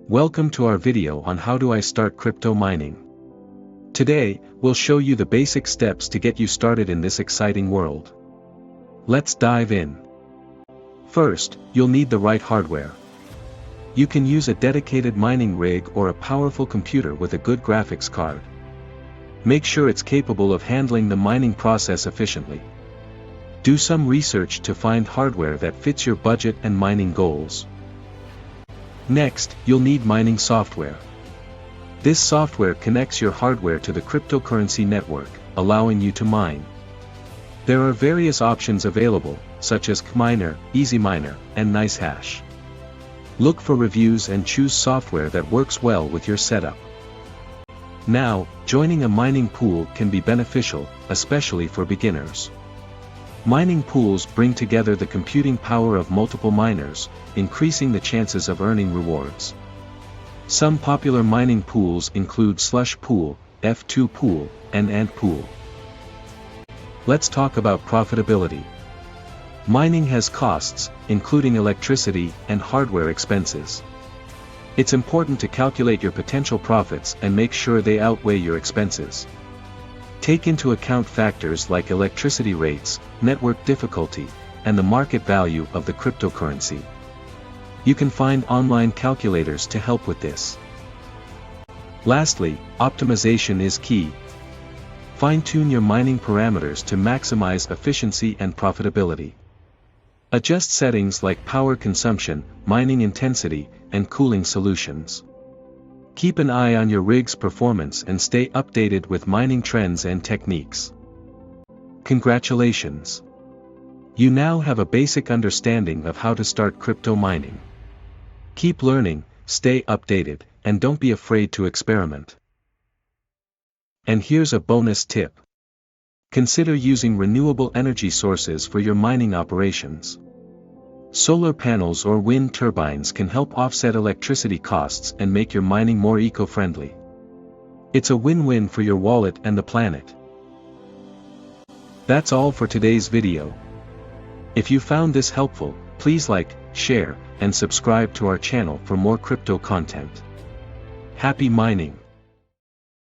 Welcome to our video on how do I start crypto mining. Today, we'll show you the basic steps to get you started in this exciting world. Let's dive in. First, you'll need the right hardware. You can use a dedicated mining rig or a powerful computer with a good graphics card. Make sure it's capable of handling the mining process efficiently. Do some research to find hardware that fits your budget and mining goals. Next, you'll need mining software. This software connects your hardware to the cryptocurrency network, allowing you to mine. There are various options available, such as Kminer, EasyMiner, and NiceHash. Look for reviews and choose software that works well with your setup. Now, joining a mining pool can be beneficial, especially for beginners. Mining pools bring together the computing power of multiple miners, increasing the chances of earning rewards. Some popular mining pools include Slush Pool, F2 Pool, and Ant Pool. Let's talk about profitability. Mining has costs, including electricity and hardware expenses. It's important to calculate your potential profits and make sure they outweigh your expenses. Take into account factors like electricity rates, network difficulty, and the market value of the cryptocurrency. You can find online calculators to help with this. Lastly, optimization is key. Fine-tune your mining parameters to maximize efficiency and profitability. Adjust settings like power consumption, mining intensity, and cooling solutions. Keep an eye on your rig's performance and stay updated with mining trends and techniques. Congratulations! You now have a basic understanding of how to start crypto mining. Keep learning, stay updated, and don't be afraid to experiment. And here's a bonus tip. Consider using renewable energy sources for your mining operations. Solar panels or wind turbines can help offset electricity costs and make your mining more eco-friendly. It's a win-win for your wallet and the planet. That's all for today's video. If you found this helpful, please like, share, and subscribe to our channel for more crypto content. Happy mining!